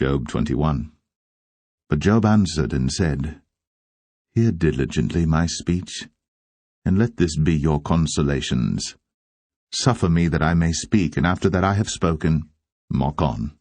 Job 21. But Job answered and said, Hear diligently my speech, and let this be your consolations. Suffer me that I may speak, and after that I have spoken, mock on.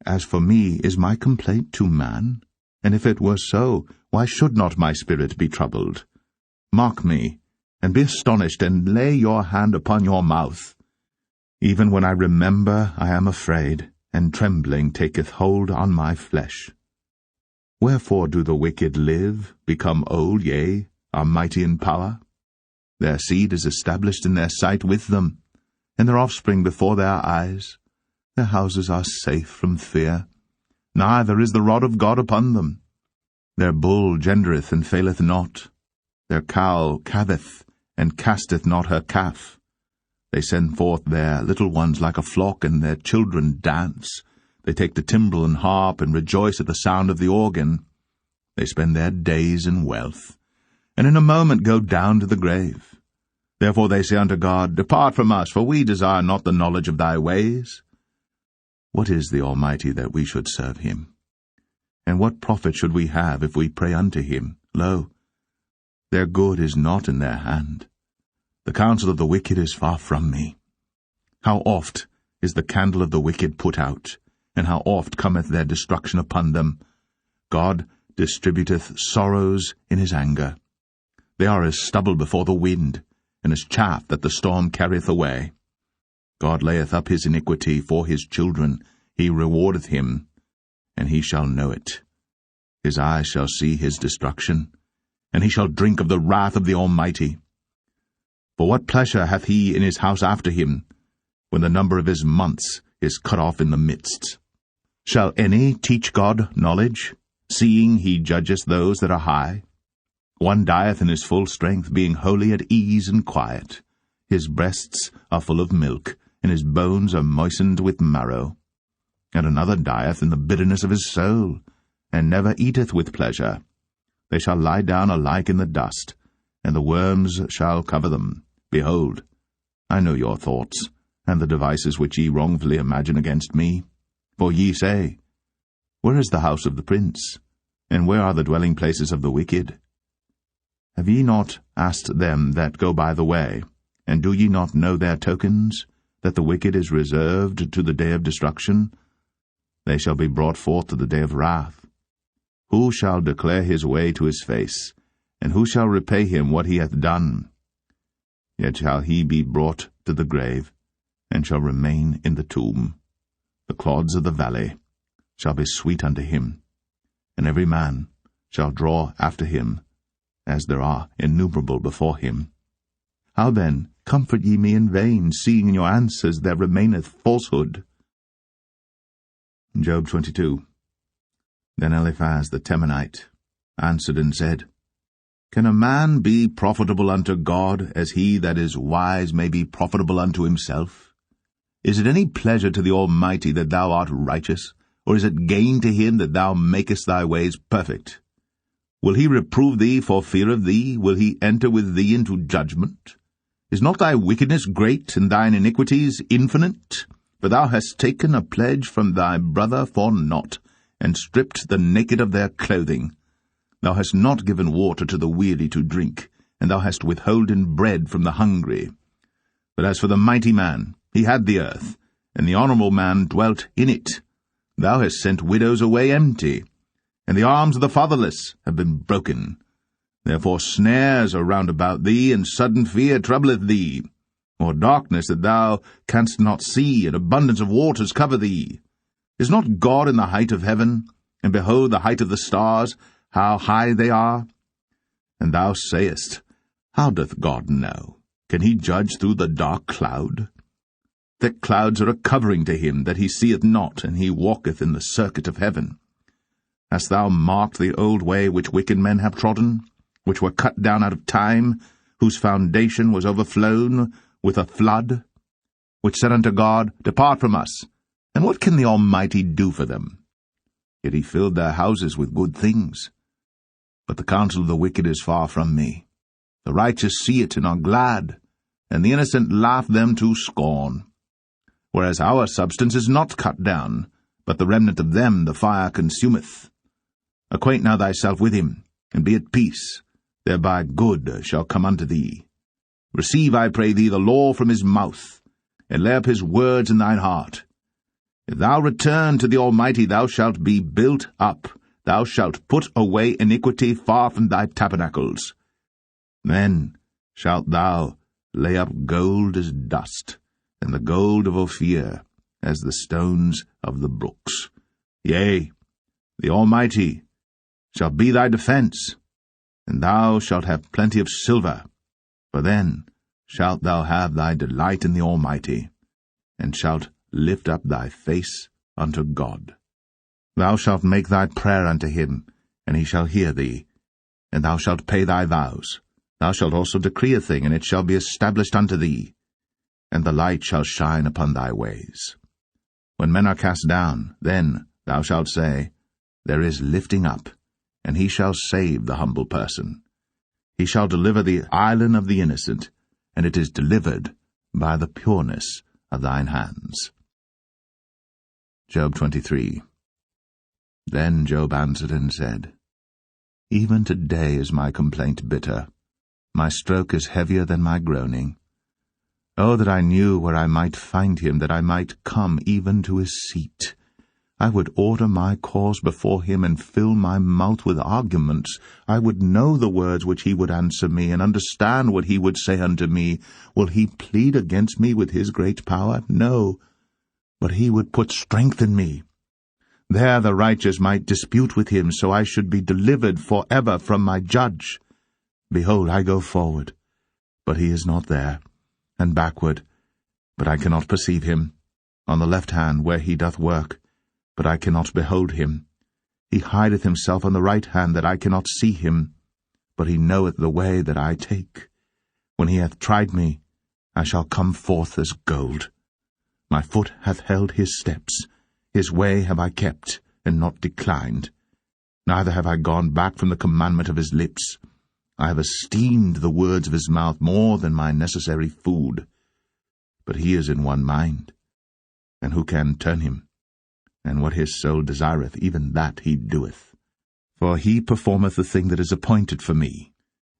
As for me, is my complaint to man? And if it were so, why should not my spirit be troubled? Mock me, and be astonished, and lay your hand upon your mouth. Even when I remember, I am afraid, and trembling taketh hold on my flesh. Wherefore do the wicked live, become old, yea, are mighty in power? Their seed is established in their sight with them, and their offspring before their eyes. Their houses are safe from fear, neither is the rod of God upon them. Their bull gendereth and faileth not. Their cow calveth, and casteth not her calf. They send forth their little ones like a flock, and their children dance. They take the timbrel and harp, and rejoice at the sound of the organ. They spend their days in wealth, and in a moment go down to the grave. Therefore they say unto God, Depart from us, for we desire not the knowledge of thy ways. What is the Almighty that we should serve him? And what profit should we have if we pray unto him? Lo, their good is not in their hand. The counsel of the wicked is far from me. How oft is the candle of the wicked put out, and how oft cometh their destruction upon them? God distributeth sorrows in his anger. They are as stubble before the wind, and as chaff that the storm carrieth away. God layeth up his iniquity for his children, he rewardeth him, and he shall know it. His eyes shall see his destruction, and he shall drink of the wrath of the Almighty. For what pleasure hath he in his house after him, when the number of his months is cut off in the midst? Shall any teach God knowledge, seeing he judgeth those that are high? One dieth in his full strength, being wholly at ease and quiet. His breasts are full of milk, and his bones are moistened with marrow. And another dieth in the bitterness of his soul, and never eateth with pleasure. They shall lie down alike in the dust, and the worms shall cover them. Behold, I know your thoughts, and the devices which ye wrongfully imagine against me. For ye say, Where is the house of the prince? And where are the dwelling places of the wicked? Have ye not asked them that go by the way, and do ye not know their tokens, that the wicked is reserved to the day of destruction? They shall be brought forth to the day of wrath. Who shall declare his way to his face, and who shall repay him what he hath done? Yet shall he be brought to the grave, and shall remain in the tomb. The clods of the valley shall be sweet unto him, and every man shall draw after him, as there are innumerable before him. How then comfort ye me in vain, seeing in your answers there remaineth falsehood? Job 22. Then Eliphaz the Temanite answered and said, Can a man be profitable unto God, as he that is wise may be profitable unto himself? Is it any pleasure to the Almighty that thou art righteous, or is it gain to him that thou makest thy ways perfect? Will he reprove thee for fear of thee? Will he enter with thee into judgment? Is not thy wickedness great, and thine iniquities infinite? For thou hast taken a pledge from thy brother for naught, and stripped the naked of their clothing. Thou hast not given water to the weary to drink, and thou hast withholden bread from the hungry. But as for the mighty man, he had the earth, and the honorable man dwelt in it. Thou hast sent widows away empty, and the arms of the fatherless have been broken. Therefore snares are round about thee, and sudden fear troubleth thee. Or darkness that thou canst not see, and abundance of waters cover thee. Is not God in the height of heaven? And behold the height of the stars, how high they are? And thou sayest, How doth God know? Can he judge through the dark cloud? Thick clouds are a covering to him that he seeth not, and he walketh in the circuit of heaven. Hast thou marked the old way which wicked men have trodden, which were cut down out of time, whose foundation was overflown with a flood, which said unto God, Depart from us, and what can the Almighty do for them? Yet he filled their houses with good things. But the counsel of the wicked is far from me. The righteous see it and are glad, and the innocent laugh them to scorn. Whereas our substance is not cut down, but the remnant of them the fire consumeth. Acquaint now thyself with him, and be at peace, thereby good shall come unto thee. Receive, I pray thee, the law from his mouth, and lay up his words in thine heart. If thou return to the Almighty, thou shalt be built up. Thou shalt put away iniquity far from thy tabernacles. Then shalt thou lay up gold as dust, and the gold of Ophir as the stones of the brooks. Yea, the Almighty shall be thy defence, and thou shalt have plenty of silver, for then shalt thou have thy delight in the Almighty, and shalt lift up thy face unto God. Thou shalt make thy prayer unto him, and he shall hear thee, and thou shalt pay thy vows. Thou shalt also decree a thing, and it shall be established unto thee, and the light shall shine upon thy ways. When men are cast down, then thou shalt say, There is lifting up, and he shall save the humble person. He shall deliver the island of the innocent, and it is delivered by the pureness of thine hands. Job 23. Then Job answered and said, Even today is my complaint bitter. My stroke is heavier than my groaning. Oh, that I knew where I might find him, that I might come even to his seat. I would order my cause before him, and fill my mouth with arguments. I would know the words which he would answer me, and understand what he would say unto me. Will he plead against me with his great power? No, but he would put strength in me. There the righteous might dispute with him, so I should be delivered for ever from my judge. Behold, I go forward, but he is not there, and backward, but I cannot perceive him, on the left hand where he doth work, but I cannot behold him. He hideth himself on the right hand, that I cannot see him, but he knoweth the way that I take. When he hath tried me, I shall come forth as gold. My foot hath held his steps. His way have I kept, and not declined. Neither have I gone back from the commandment of his lips. I have esteemed the words of his mouth more than my necessary food. But he is in one mind, and who can turn him? And what his soul desireth, even that he doeth. For he performeth the thing that is appointed for me,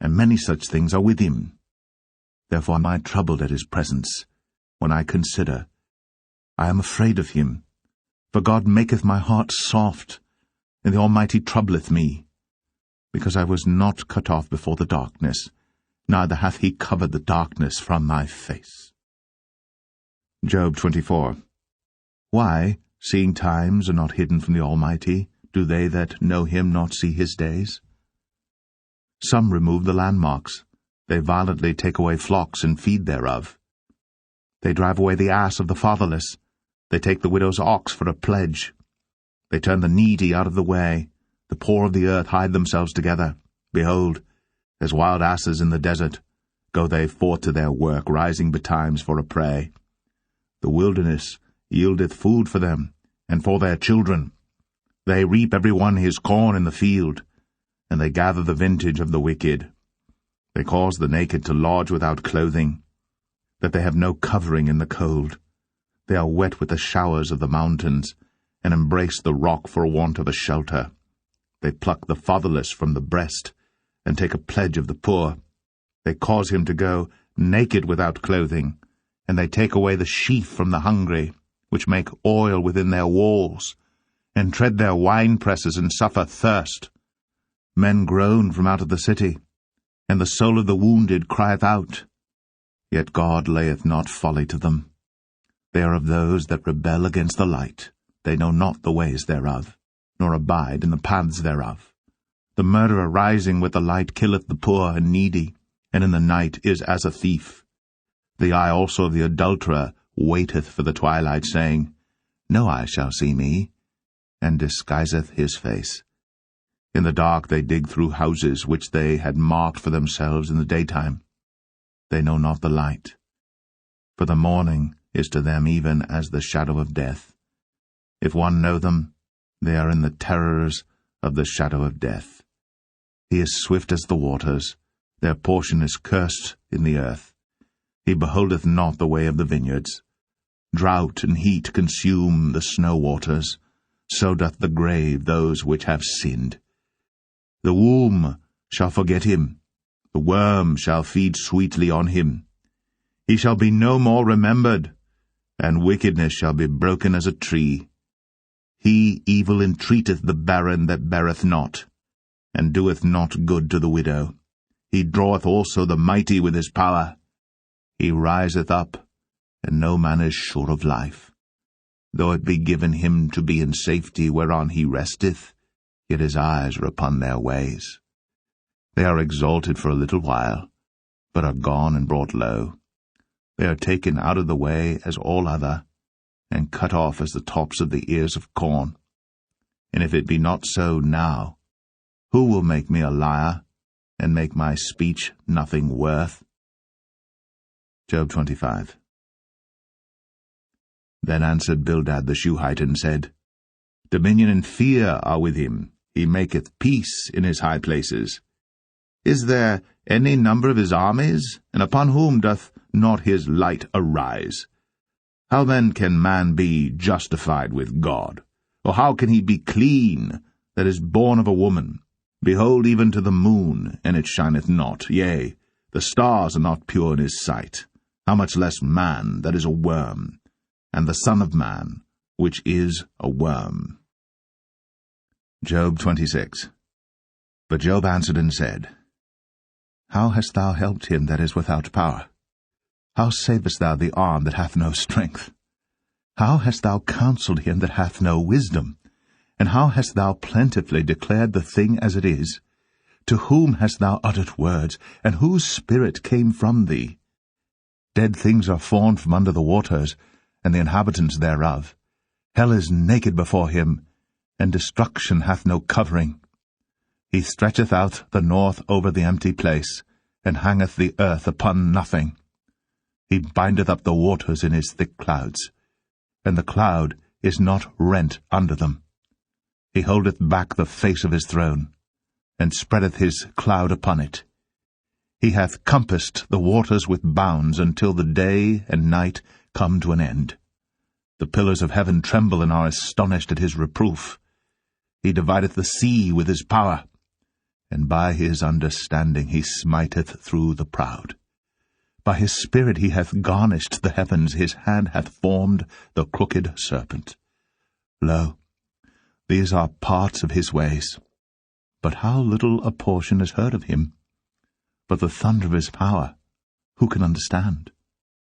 and many such things are with him. Therefore am I troubled at his presence. When I consider, I am afraid of him. For God maketh my heart soft, and the Almighty troubleth me. Because I was not cut off before the darkness, neither hath he covered the darkness from my face. Job 24. Why, seeing times are not hidden from the Almighty, do they that know him not see his days? Some remove the landmarks. They violently take away flocks and feed thereof. They drive away the ass of the fatherless. They take the widow's ox for a pledge. They turn the needy out of the way. The poor of the earth hide themselves together. Behold, as wild asses in the desert, go they forth to their work, rising betimes for a prey. The wilderness yieldeth food for them, and for their children. They reap every one his corn in the field, and they gather the vintage of the wicked. They cause the naked to lodge without clothing, that they have no covering in the cold. They are wet with the showers of the mountains, and embrace the rock for want of a shelter. They pluck the fatherless from the breast, and take a pledge of the poor. They cause him to go naked without clothing, and they take away the sheaf from the hungry, which make oil within their walls, and tread their winepresses, and suffer thirst. Men groan from out of the city, and the soul of the wounded crieth out. Yet God layeth not folly to them. They are of those that rebel against the light. They know not the ways thereof, nor abide in the paths thereof. The murderer rising with the light killeth the poor and needy, and in the night is as a thief. The eye also of the adulterer waiteth for the twilight, saying, No eye shall see me, and disguiseth his face. In the dark they dig through houses which they had marked for themselves in the daytime. They know not the light. For the morning is to them even as the shadow of death. If one know them, they are in the terrors of the shadow of death. He is swift as the waters. Their portion is cursed in the earth. He beholdeth not the way of the vineyards. Drought and heat consume the snow waters. so doth the grave those which have sinned. The womb shall forget him, the worm shall feed sweetly on him. He shall be no more remembered, and wickedness shall be broken as a tree. He evil entreateth the barren that beareth not, and doeth not good to the widow. He draweth also the mighty with his power. He riseth up, and no man is sure of life. Though it be given him to be in safety whereon he resteth, yet his eyes are upon their ways. They are exalted for a little while, but are gone and brought low. They are taken out of the way as all other, and cut off as the tops of the ears of corn. And if it be not so now, who will make me a liar, and make my speech nothing worth? Job 25. Then answered Bildad the Shuhite, and said, Dominion and fear are with him. He maketh peace in his high places. Is there any number of his armies? And upon whom doth not his light arise? How then can man be justified with God? Or how can he be clean that is born of a woman? Behold, even to the moon, and it shineth not. Yea, the stars are not pure in his sight. How much less man that is a worm, and the Son of Man, which is a worm. Job 26. But Job answered and said, How hast thou helped him that is without power? How savest thou the arm that hath no strength? How hast thou counselled him that hath no wisdom? And how hast thou plentifully declared the thing as it is? To whom hast thou uttered words, and whose spirit came from thee? Dead things are formed from under the waters, and the inhabitants thereof. Hell is naked before him, and destruction hath no covering. He stretcheth out the north over the empty place, and hangeth the earth upon nothing. He bindeth up the waters in his thick clouds, and the cloud is not rent under them. He holdeth back the face of his throne, and spreadeth his cloud upon it. He hath compassed the waters with bounds until the day and night come to an end. The pillars of heaven tremble and are astonished at his reproof. He divideth the sea with his power, and by his understanding he smiteth through the proud. By his spirit he hath garnished the heavens, his hand hath formed the crooked serpent. Lo, these are parts of his ways, but how little a portion is heard of him. But the thunder of his power, who can understand?